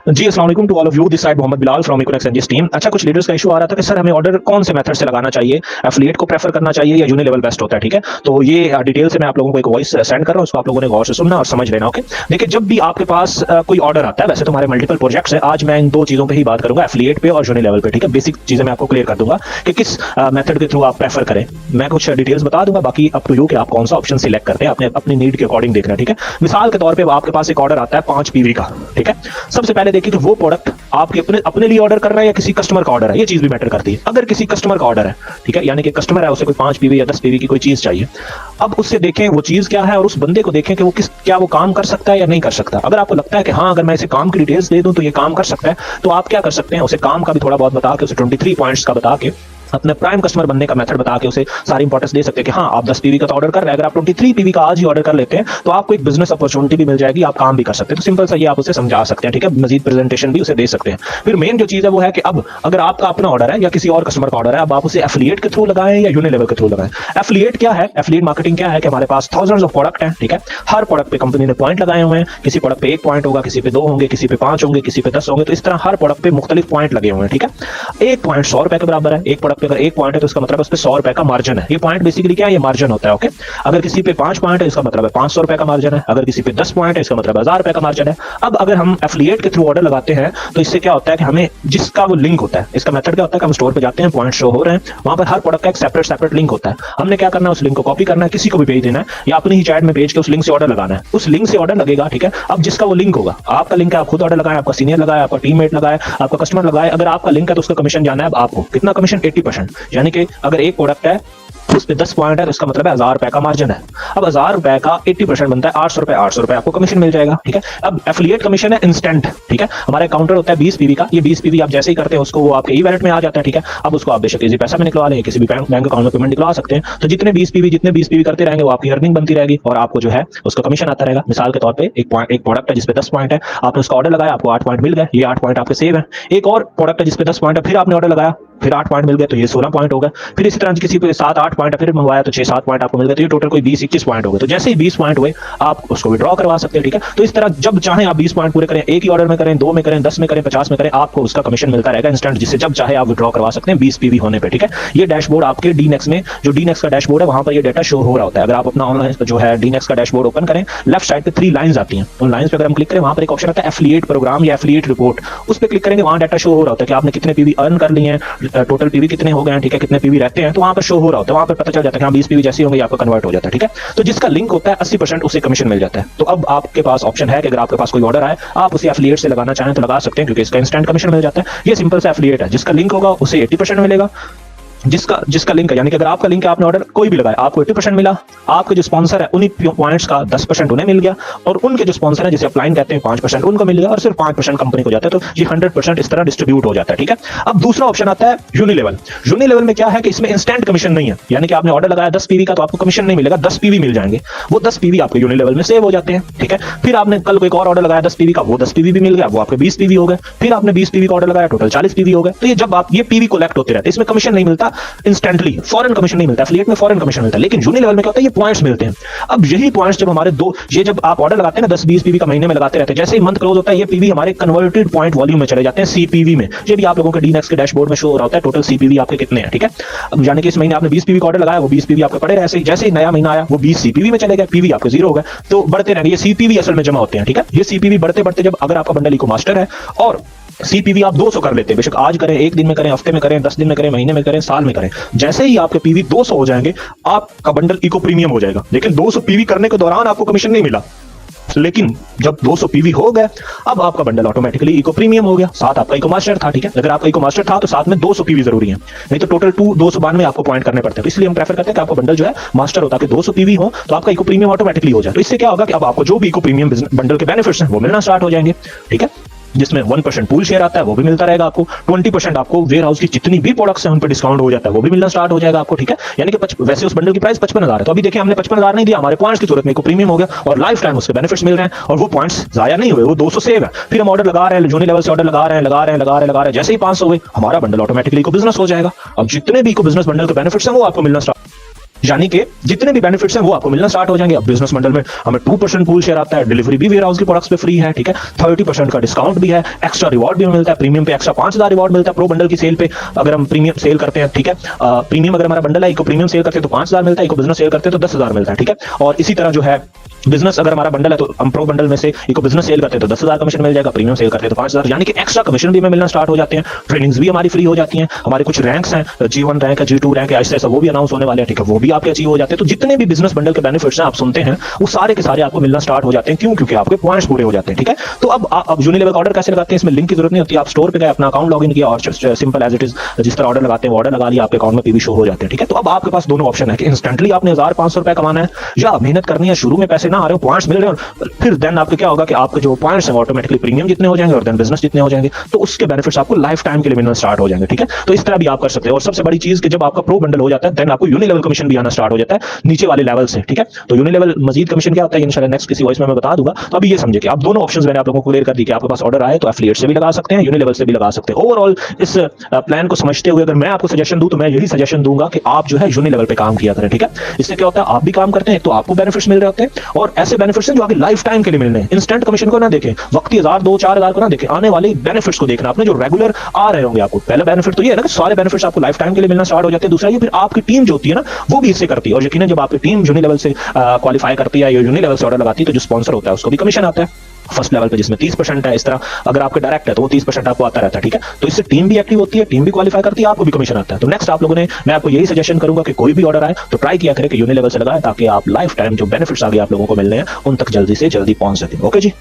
जी अस्सलाम वालेकुम to all of you, this side Mohammad Bilal from economics and team. अच्छा, कुछ लीडर्स का इशू आ रहा था कि सर हमें ऑर्डर कौन से मेथड से लगाना चाहिए, एफिलिएट को प्रेफर करना चाहिए या यूनिलेवल बेस्ट होता है। ठीक है, तो ये डिटेल से मैं आप लोगों को एक वॉइस सेंड कर रहा हूं, उसको आप लोगों ने गौर से सुनना और समझ लेना। ओके, देखिए जब भी आपके पास कोई ऑर्डर आता है, वैसे तो हमारे मल्टीपल प्रोजेक्ट्स है, आज मैं इन दो चीजों पे ही बात करूंगा, एफिलिएट पे और यूनिलेवल पे। ठीक है, बेसिक चीजें मैं आपको क्लियर कर दूंगा कि किस मेथड के थ्रू आप प्रेफर करें। मैं कुछ डिटेल्स बता दूंगा, बाकी अप टू यू कि आप कौन सा ऑप्शन सिलेक्ट करते हैं, आपने अपनी नीड के अकॉर्डिंग देखना है। ठीक है, मिसाल के तौर पे आपके पास एक ऑर्डर आता है 5 पीवी का। ठीक है, सबसे पहले देखिए कि वो प्रोडक्ट आपके अपने लिए ऑर्डर कर रहा है या किसी कस्टमर का ऑर्डर है, ये चीज भी मैटर करती है। अगर किसी कस्टमर का ऑर्डर है, ठीक है, यानी कि कस्टमर है, उसे कोई 5 पीवी या 10 पीवी की कोई चीज चाहिए, अब उससे देखें वो चीज क्या है और उस बंदे को देखें कि वो क्या वो काम कर सकता है या नहीं कर सकता। अगर आपको लगता है कि हाँ, अगर मैं इसे काम की डिटेल्स दे दूं तो ये काम कर सकता है, तो आप क्या कर सकते हैं, उसे काम का भी थोड़ा बहुत बता के, उसे 23 पॉइंट्स का बता के, अपने प्राइम कस्टमर बनने का मेथड बता के उसे सारी इंपॉर्टेंस दे सकते हैं कि हाँ, आप 10 पीवी का तो ऑर्डर कर रहे हैं, अगर आप 23 पीवी का आज ही ऑर्डर कर लेते हैं तो आपको एक बिजनेस अपॉर्चुनिटी भी मिल जाएगी, आप काम भी कर सकते हैं। तो सिंपल सा ये आप उसे समझा सकते हैं। ठीक है, मजीद प्रेजेंटेशन भी उसे दे सकते हैं। फिर मेन जो चीज है वो है कि अब अगर आपका अपना ऑर्डर है या किसी और कस्टमर का ऑर्डर है, अब आप उसे एफिलिएट के थ्रू लगाएं या यूनिलेवल के थ्रू लगाएं। एफिलिएट क्या है, एफिलिएट मार्केटिंग क्या है कि हमारे पास थाउजेंड्स ऑफ प्रोडक्ट हैं। ठीक है, हर प्रोडक्ट पे कंपनी ने पॉइंट लगाए हुए हैं, किसी प्रोडक्ट पे 1 पॉइंट होगा, किसी पे 2 होंगे, किसी पे 5 होंगे, किसी पे 10 होंगे, तो इस तरह हर प्रोडक्ट पे मुख्तलिफ पॉइंट लगे हुए हैं। ठीक है, 1 पॉइंट 100 रुपए के बराबर है। एक प्रोडक्ट पे अगर 1 पॉइंट है तो इसका मतलब उस पे 100 रुपए का मार्जिन है। ये पॉइंट बेसिकली क्या है, ये मार्जिन होता है। ओके, अगर किसी पे 5 पॉइंट है इसका मतलब है 500 रुपए का मार्जिन है, अगर किसी पे 10 पॉइंट है इसका मतलब 1000 रुपए का मार्जिन है। अब अगर हम एफिलिएट के थ्रू ऑर्डर लगाते हैं तो इससे क्या होता है कि हमें जिसका वो लिंक होता है, इसका मेथड क्या होता है कि हम स्टोर पे जाते हैं, पॉइंट शो हो रहे हैं, वहां पर हर प्रोडक्ट का एक सेपरेट लिंक होता है। हमने क्या करना है, उस लिंक को कॉपी करना है, किसी को भी भेज देना है या अपनी ही चैट में भेज के उस लिंक से ऑर्डर लगाना है। उस लिंक से ऑर्डर लगेगा। ठीक है, अब जिसका वो लिंक होगा, आपका लिंक है, आप खुद ऑर्डर लगाए, आपका सीनियर लगाए, आपका टीममेट लगाए, आपका कस्टमर लगाए, अगर आपका लिंक है तो उसका कमीशन जाना है। अब आपको कितना कमीशन, 80%। यानी कि अगर एक प्रोडक्ट है उस पे 10 पॉइंट है तो इसका मतलब है 1000 रुपए का मार्जिन है। अब 1000 रुपए का 80% बनता है 800 रुपए आपको कमीशन मिल जाएगा। ठीक है, अब एफिलिएट कमीशन है इंस्टेंट। ठीक है, हमारे काउंटर होता है 20 पीवी का, ये 20 पीवी आप जैसे ही करते हैं उसको वो आपके ई वैलेट में आ जाता है। ठीक है, अब उसको आप बेशक इजी पैसा में निकलवा लें, किसी भी बैंक अकाउंट में पेमेंट निकलवा सकते हैं। तो जितने 20 पीवी करते रहेंगे वो आपकी अर्निंग बनती रहेगी और आपको जो है उसका कमीशन आता रहेगा। मिसाल के तौर पर एक प्रोडक्ट है जिसपे 10 पॉइंट है, आपने उसका ऑर्डर लगाया, आपको 8 पॉइंट मिल गए, ये 8 पॉइंट आपके सेव है। एक और प्रोडक्ट है जिसपे 10 पॉइंट है, फिर आपने ऑर्डर लगाया, फिर 8 पॉइंट मिल गए, तो ये 16 पॉइंट हो गए। फिर इसी तरह किसी पे 7-8 पॉइंट फिर मंगवाया तो 6-7 पॉइंट आपको मिल गए, तो ये टोटल कोई 20-21 पॉइंट हो गए। तो जैसे ही 20 पॉइंट हुए आप उसको विड्रॉ करवा सकते हैं। ठीक है, तो इस तरह जब चाहे आप 20 पॉइंट पूरे करें, एक ही ऑर्डर में करें, 2 में करें, 10 में करें, 50 में करें, आपको उसका कमीशन मिलता रहेगा इंस्टेंट, जिससे जब चाहे आप विड्रॉ करवा सकते हैं 20 पीवी होने पे। ठीक है, ये डैशबोर्ड आपके डीनेक्स में, जो डीनेक्स का डैशबोर्ड है वहां पर ये डाटा शो हो रहा होता है। अगर आप अपना ऑनलाइन जो है डीनेक्स का डैशबोर्ड ओपन करें, लेफ्ट साइड पे 3 लाइंस आती हैं, उन लाइंस पे अगर हम क्लिक करें, वहां पर एक ऑप्शन आता है एफिलिएट प्रोग्राम या एफिलिएट रिपोर्ट, उस पर क्लिक करेंगे, वहां डाटा शो हो रहा होता है कि आपने कितने पीवी अर्न कर लिए हैं, टोटल पीवी कितने हो गए हैं, ठीक है, कितने पीवी रहते हैं, तो वहां पर शो हो रहा होता है, वहां पर पता चल जाता है कि हाँ 20 पीवी जैसे होंगे आपको कन्वर्ट हो जाता है। ठीक है, तो जिसका लिंक होता है 80% उसे कमीशन मिल जाता है। तो अब आपके पास ऑप्शन है कि अगर आपके पास कोई ऑर्डर आए, आप उसे एफिलिएट से लगाना चाहें तो लगा सकते हैं, क्योंकि इसका इंस्टेंट कमीशन मिल जाता है। ये सिंपल सा एफिलिएट है, जिसका लिंक होगा उसे 80% मिलेगा, जिसका लिंक है, यानी कि अगर आपका लिंक है, आपने ऑर्डर कोई भी लगाया, आपको 80% मिला, आपके जो स्पॉन्सर है उन्हीं पॉइंट्स का 10% उन्हें मिल गया, और उनके जो स्पॉन्सर है जिसे अपलाइन कहते हैं 5% उनको मिल गया, और सिर्फ 5% कंपनी को जाता है। तो ये 100% इस तरह डिस्ट्रीब्यूट हो जाता है। ठीक है, अब दूसरा ऑप्शन आता है यूनिलेवल। यूनिलेवल में क्या है कि इसमें इंस्टेंट कमीशन नहीं है, यानी कि आपने ऑर्डर लगाया 10 पीवी का तो आपको कमीशन नहीं मिलेगा, 10 पीवी मिल जाएंगे, वो 10 पीवी आपके यूनिलेवल में सेव हो जाते हैं। ठीक है, फिर आपने कल कोई और ऑर्डर लगाया 10 पीवी का, वो 10 पीवी भी मिल गया, वो आपके 20 पीवी हो गए, फिर आपने 20 पीवी का ऑर्डर लगाया, टोटल 40 पीवी हो गए। तो ये जब आप ये पीवी कलेक्ट होते रहते हैं, इसमें कमीशन नहीं मिलता इंस्टेंटली, फॉरेन कमीशन नहीं मिलता, एफिलिएट में फॉरेन कमीशन मिलता है, लेकिन यूनिलेवल में क्या होता है, ये पॉइंट्स मिलते हैं। अब यही पॉइंट्स जब हमारे ये जब आप ऑर्डर लगाते हैं ना 10-20 पीवी का महीने में लगाते रहते हैं, जैसे ही मंथ क्लोज होता है ये पीवी हमारे कन्वर्टेड पॉइंट वॉल्यूम में चले जाते हैं, सीपीवी में। ये भी आप लोगों के डीनेक्स के डैशबोर्ड में शो हो रहा होता है, टोटल सीपीवी आपके कितने हैं। ठीक है, अब यानी कि इस महीने आपने 20 पीवी का ऑर्डर लगाया, वो 20 पीवी आपके पड़े रहे, जैसे ही नया महीना आया वो 20 सीपीवी में चले गए, पीवी आपके 0 हो गए, तो बढ़ते रहेंगे। ये सीपीवी असल में जमा होते हैं। ठीक है, ये सीपीवी बढ़ते बढ़ते जब अगर आपका बंडल इको मास्टर है और सीपीवी आप 200 कर लेते हैं, बेशक आज करें, एक दिन में करें, हफ्ते में करें, 10 दिन में करें, महीने में करें, साल में करें, जैसे ही आपके पीवी 200 हो जाएंगे आपका बंडल इको प्रीमियम हो जाएगा। लेकिन 200 पीवी करने के दौरान आपको कमीशन नहीं मिला, लेकिन जब 200 पीवी हो गए अब आपका बंडल ऑटोमेटिकली इको प्रीमियम हो गया। साथ आपका इको मास्टर था। ठीक है, अगर आपका इको मास्टर था तो साथ में 200 पीवी जरूरी है, नहीं तो टोटल 292 आपको पॉइंट करने पड़ते हैं। तो इसलिए हम प्रेफर करते हैं कि आपका बंडल जो है मास्टर होता है कि 200 पीवी हो तो आपका इको प्रीमियम ऑटोमेटिकली हो जाए। तो इससे क्या होगा कि अब आपको जो भी इको प्रीमियम बंडल के बेनिफिट्स हैं वो मिलना स्टार्ट हो जाएंगे। ठीक है, जिसमें 1% पूल शेयर आता है वो भी मिलता रहेगा आपको, 20% आपको वेयर हाउस की जितनी भी प्रोडक्ट्स हैं उन पर डिस्काउंट हो जाता है, वो भी मिलना स्टार्ट हो जाएगा आपको। ठीक है, यानी कि वैसे उस बंडल की प्राइस 55,000 है, तो अभी देखिए हमने 55,000 नहीं दिया, हमारे पॉइंट्स की सूरत में को प्रीमियम हो गया और लाइफ टाइम उसके बेनिफिट्स मिल रहे हैं, और वो पॉइंट्स जाया नहीं हुए, वो 200 सेव है। फिर हम ऑर्डर लगा रहे हैं, यूनिलेवल से ऑर्डर लगा रहे हैं, जैसे ही 500 हुए हमारा बंडल ऑटोमेटिकली को बिजनेस हो जाएगा। अब जितने भी को बिजनेस बंडल के बेनिफिट्स हैं वो आपको मिलना स्टार्ट यानी कि जितने भी बेनिफिट्स हैं वो आपको मिलना स्टार्ट हो जाएंगे। अब बिजनेस मॉडल में हमें 2% पूल शेयर आता है, डिलीवरी भी वेयर हाउस के प्रोडक्ट्स पे फ्री है, ठीक है, 30% का डिस्काउंट भी है, एक्स्ट्रा रिवॉर्ड भी मिलता है, प्रीमियम पे एक्स्ट्रा 5000 रिवॉर्ड मिलता है प्रो बंडल की सेल पे अगर हम प्रीमियम सेल करते हैं, ठीक है। प्रीमियम अगर हमारा बंडल है, इको प्रीमियम सेल करते हैं तो 5000 मिलता है, इको बिजनेस सेल करते हैं तो 10000 मिलता है, ठीक है। और इसी तरह जो है बिजनेस अगर हमारा बंडल है तो हम प्रो बंडल में से इको बिजनेस सेल करते हैं तो 10,000 कमीशन मिल जाएगा, प्रीमियम सेल करते हैं तो 5,000, यानी कि एक्स्ट्रा कमीशन भी हमें मिलना स्टार्ट हो जाते हैं। ट्रेनिंग्स भी हमारी फ्री हो जाती हैं, हमारे कुछ रैंक्स हैं, G1 रैंक है, G2 रैंक है, ऐसे ऐसा वो भी अनाउंस होने वाले हैं, ठीक है, वो भी आपके अचीव हो जाते हैं। तो जितने भी बिजनेस बंडल के बेनिफिट्स हैं आप सुनते हैं वो सारे के सारे आपको मिलना स्टार्ट हो जाते हैं। क्यों? क्योंकि आपके पॉइंट्स पूरे हो जाते हैं, ठीक है। तो अब यूनिलेवल का ऑर्डर कैसे लगाते हैं, इसमें लिंक की जरूरत नहीं होती, आप स्टोर पे गए, अपना अकाउंट लॉगिन किया और सिंपल एज इट इज जिस तरह ऑर्डर लगाते हैं ऑर्डर लगा लिया, आपके अकाउंट में पीवी शो हो जाते हैं, ठीक है। तो अब आपके पास दोनों ऑप्शन है कि इंस्टेंटली आपने 1500 रुपए कमाना है या मेहनत करनी है, शुरू में पैसे ना आ रहे हो, पॉइंट्स मिल रहे हो, फिर देन आपको क्या होगा कि आपके जो पॉइंट्स हैं ऑटोमेटिकली प्रीमियम जितने हो जाएंगे और देन बिजनेस जितने हो जाएंगे, तो उसके बेनिफिट्स आपको लाइफ टाइम के लिए मिलना स्टार्ट हो जाएंगे, ठीक है। तो इस तरह भी आप कर सकते हो। और सबसे बड़ी चीज कि जब आपका प्रो बंडल हो जाता है देन आपको यूनिलेवल कमीशन भी आना स्टार्ट हो जाता है नीचे वाले लेवल से, ठीक है। तो यूनिलेवल मजीद कमीशन क्या होता है इंशाल्लाह नेक्स्ट किसी वॉइस में मैं बता दूंगा। तो अभी ये समझे कि आप दोनों ऑप्शंस मैंने आप लोगों को क्लियर कर दी कि आपके पास ऑर्डर आए तो एफिलिएट से भी लगा सकते हैं, यूनिलेवल से भी लगा सकते हैं। ओवरऑल इस प्लान को समझते हुए अगर मैं आपको सजेशन दूं तो मैं यही सजेशन दूंगा कि आप जो है यूनिलेवल पे काम किया करें, ठीक है। इससे क्या होता है आप भी काम करते हैं तो आपको बेनिफिट्स मिल रहे होते हैं और ऐसे बेनिफिट्स हैं जो आगे लाइफ टाइम के लिए मिलने हैं। इंस्टेंट कमीशन को ना देखें, वक्ती 1000 2 4000 को ना देखें, आने वाले बेनिफिट्स को देखना आपने जो रेगुलर आ रहे होंगे आपको। पहला बेनिफिट तो ये है ना कि सारे बेनिफिट्स आपको लाइफ टाइम के लिए मिलना स्टार्ट हो जाते हैं। दूसरा ये फिर आपकी टीम जो होती है ना वो भी इससे करती है और यकीनन जब आपकी टीम यूनिलेवल से क्वालिफाई करती है या यूनिलेवल से ऑर्डर लगाती है तो जो स्पॉन्सर होता है उसको भी कमीशन आता है फर्स्ट लेवल पे जिसमें 30% है। इस तरह अगर आपके डायरेक्ट है तो वो 30% आपको आता रहता है, ठीक है। तो इससे टीम भी एक्टिव होती है, टीम भी क्वालिफाई करती है, आपको भी कमीशन आता है। तो नेक्स्ट आप लोगों ने मैं आपको यही सजेशन करूंगा कि कोई भी ऑर्डर आए तो ट्राई किया करें कि यूनिलेवल से लगाएं ताकि आप लाइफ टाइम जो बेनिफिट्स आगे आप लोगों को मिलने हैं उन तक जल्दी से जल्दी पहुंच सकें। ओके जी।